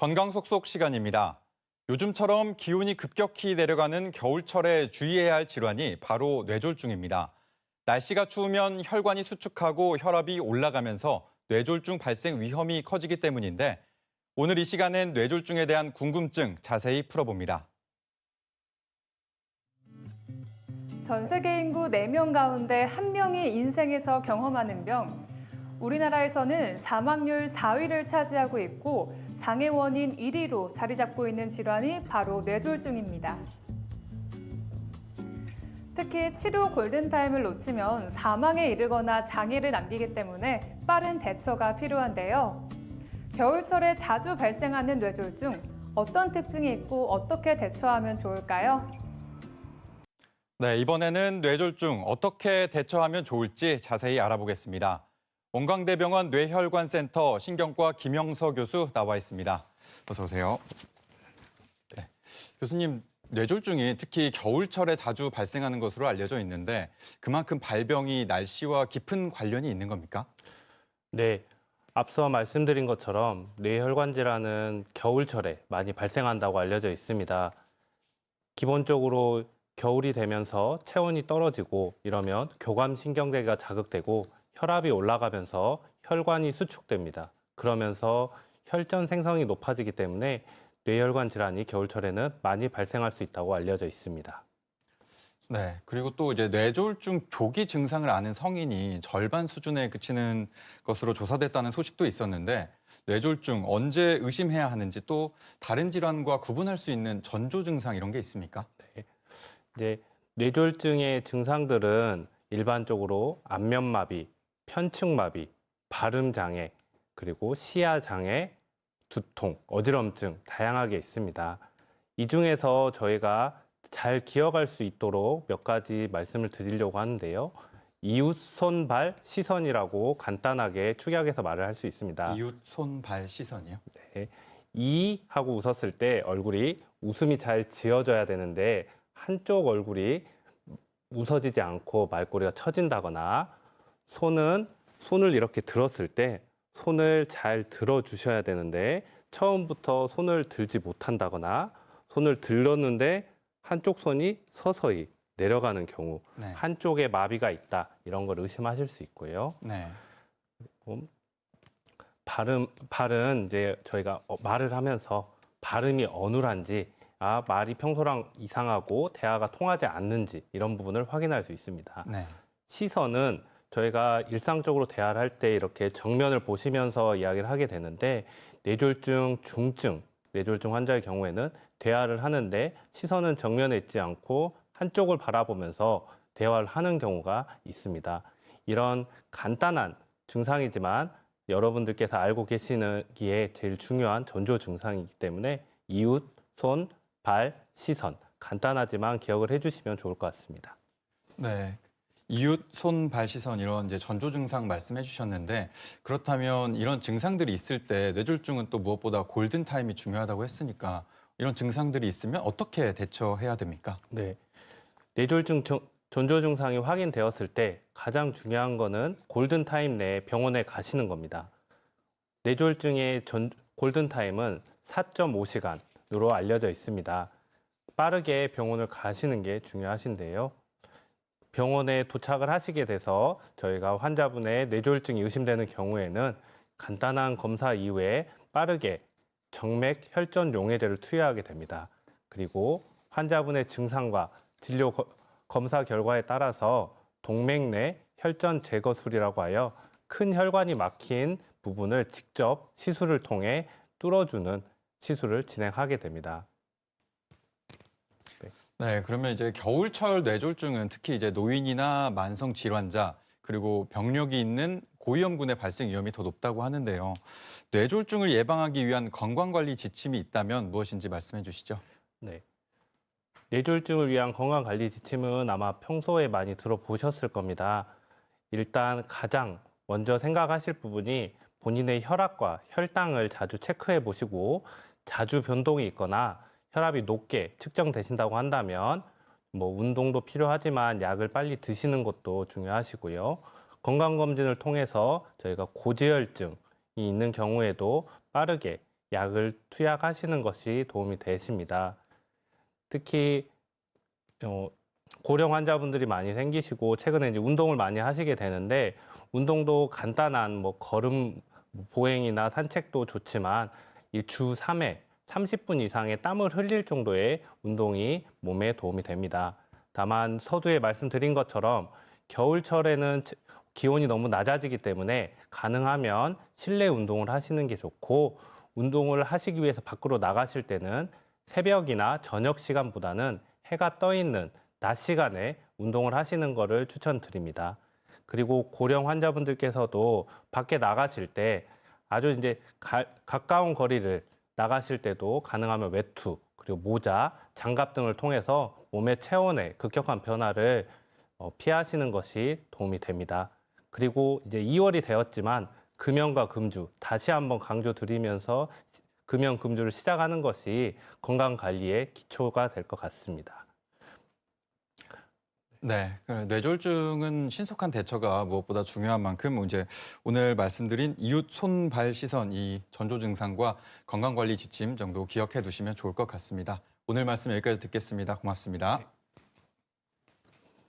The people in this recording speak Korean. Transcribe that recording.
건강 속속 시간입니다. 요즘처럼 기온이 급격히 내려가는 겨울철에 주의해야 할 질환이 바로 뇌졸중입니다. 날씨가 추우면 혈관이 수축하고 혈압이 올라가면서 뇌졸중 발생 위험이 커지기 때문인데 오늘 이 시간엔 뇌졸중에 대한 궁금증 자세히 풀어봅니다. 전 세계 인구 4명 가운데 1명이 인생에서 경험하는 병. 우리나라에서는 사망률 4위를 차지하고 있고 장애 원인 1위로 자리 잡고 있는 질환이 바로 뇌졸중입니다. 특히 치료 골든타임을 놓치면 사망에 이르거나 장애를 남기기 때문에 빠른 대처가 필요한데요. 겨울철에 자주 발생하는 뇌졸중, 어떤 특징이 있고 어떻게 대처하면 좋을까요? 네, 이번에는 뇌졸중 어떻게 대처하면 좋을지 자세히 알아보겠습니다. 원광대병원 뇌혈관센터 신경과 김영서 교수 나와 있습니다. 어서 오세요. 네, 교수님, 뇌졸중이 특히 겨울철에 자주 발생하는 것으로 알려져 있는데 그만큼 발병이 날씨와 깊은 관련이 있는 겁니까? 네, 앞서 말씀드린 것처럼 뇌혈관 질환은 겨울철에 많이 발생한다고 알려져 있습니다. 기본적으로 겨울이 되면서 체온이 떨어지고 이러면 교감신경계가 자극되고 혈압이 올라가면서 혈관이 수축됩니다. 그러면서 혈전 생성이 높아지기 때문에 뇌혈관 질환이 겨울철에는 많이 발생할 수 있다고 알려져 있습니다. 네, 그리고 또 이제 뇌졸중 조기 증상을 아는 성인이 절반 수준에 그치는 것으로 조사됐다는 소식도 있었는데 뇌졸중 언제 의심해야 하는지 또 다른 질환과 구분할 수 있는 전조 증상 이런 게 있습니까? 이제 뇌졸중의 증상들은 일반적으로 안면마비, 편측마비, 발음장애, 그리고 시야장애, 두통, 어지럼증 다양하게 있습니다. 이 중에서 저희가 잘 기억할 수 있도록 몇 가지 말씀을 드리려고 하는데요. 이웃, 손, 발, 시선이라고 간단하게 축약해서 말을 할 수 있습니다. 이웃, 손, 발, 시선이요? 네. 이 하고 웃었을 때 얼굴이 웃음이 잘 지어져야 되는데 한쪽 얼굴이 웃어지지 않고 말꼬리가 처진다거나 손을 이렇게 들었을 때 손을 잘 들어주셔야 되는데 처음부터 손을 들지 못한다거나 손을 들렀는데 한쪽 손이 서서히 내려가는 경우 네. 한쪽에 마비가 있다 이런 걸 의심하실 수 있고요. 네. 발은 이제 저희가 말을 하면서 발음이 어눌한지 말이 평소랑 이상하고 대화가 통하지 않는지 이런 부분을 확인할 수 있습니다. 네. 시선은 저희가 일상적으로 대화를 할 때 이렇게 정면을 보시면서 이야기를 하게 되는데 뇌졸중 중증, 뇌졸중 환자의 경우에는 대화를 하는데 시선은 정면에 있지 않고 한쪽을 바라보면서 대화를 하는 경우가 있습니다. 이런 간단한 증상이지만 여러분들께서 알고 계시기에 제일 중요한 전조 증상이기 때문에 이웃, 손, 발, 시선 간단하지만 기억을 해주시면 좋을 것 같습니다. 네. 이웃, 손, 발, 시선 이런 이제 전조 증상 말씀해 주셨는데 그렇다면 이런 증상들이 있을 때 뇌졸중은 또 무엇보다 골든 타임이 중요하다고 했으니까 이런 증상들이 있으면 어떻게 대처해야 됩니까? 네. 뇌졸중 전조 증상이 확인되었을 때 가장 중요한 거는 골든타임 내에 병원에 가시는 겁니다. 뇌졸중의 골든타임은 4.5시간으로 알려져 있습니다. 빠르게 병원을 가시는 게 중요하신데요. 병원에 도착을 하시게 돼서 저희가 환자분의 뇌졸중이 의심되는 경우에는 간단한 검사 이후에 빠르게 정맥 혈전 용해제를 투여하게 됩니다. 그리고 환자분의 증상과 진료 검사 결과에 따라서 동맥 내 혈전 제거술이라고 하여 큰 혈관이 막힌 부분을 직접 시술을 통해 뚫어주는 시술을 진행하게 됩니다. 네, 그러면 이제 겨울철 뇌졸중은 특히 이제 노인이나 만성 질환자 그리고 병력이 있는 고위험군의 발생 위험이 더 높다고 하는데요. 뇌졸중을 예방하기 위한 건강관리 지침이 있다면 무엇인지 말씀해 주시죠. 네. 뇌졸중을 위한 건강관리 지침은 아마 평소에 많이 들어보셨을 겁니다. 일단 가장 먼저 생각하실 부분이 본인의 혈압과 혈당을 자주 체크해 보시고 자주 변동이 있거나 혈압이 높게 측정되신다고 한다면 운동도 필요하지만 약을 빨리 드시는 것도 중요하시고요. 건강검진을 통해서 저희가 고지혈증이 있는 경우에도 빠르게 약을 투약하시는 것이 도움이 되십니다. 특히 고령 환자분들이 많이 생기시고 최근에 이제 운동을 많이 하시게 되는데 운동도 간단한 뭐 걸음, 보행이나 산책도 좋지만 이 주 3회 30분 이상의 땀을 흘릴 정도의 운동이 몸에 도움이 됩니다. 다만 서두에 말씀드린 것처럼 겨울철에는 기온이 너무 낮아지기 때문에 가능하면 실내 운동을 하시는 게 좋고 운동을 하시기 위해서 밖으로 나가실 때는 새벽이나 저녁 시간보다는 해가 떠 있는 낮 시간에 운동을 하시는 것을 추천드립니다. 그리고 고령 환자분들께서도 밖에 나가실 때 아주 이제 가까운 거리를 나가실 때도 가능하면 외투, 그리고 모자, 장갑 등을 통해서 몸의 체온의 급격한 변화를 피하시는 것이 도움이 됩니다. 그리고 이제 2월이 되었지만 금연과 금주 다시 한번 강조드리면서 금연, 금주를 시작하는 것이 건강 관리의 기초가 될 것 같습니다. 네, 뇌졸중은 신속한 대처가 무엇보다 중요한 만큼 이제 오늘 말씀드린 이웃 손, 발, 시선 이 전조 증상과 건강관리 지침 정도 기억해 두시면 좋을 것 같습니다. 오늘 말씀 여기까지 듣겠습니다. 고맙습니다.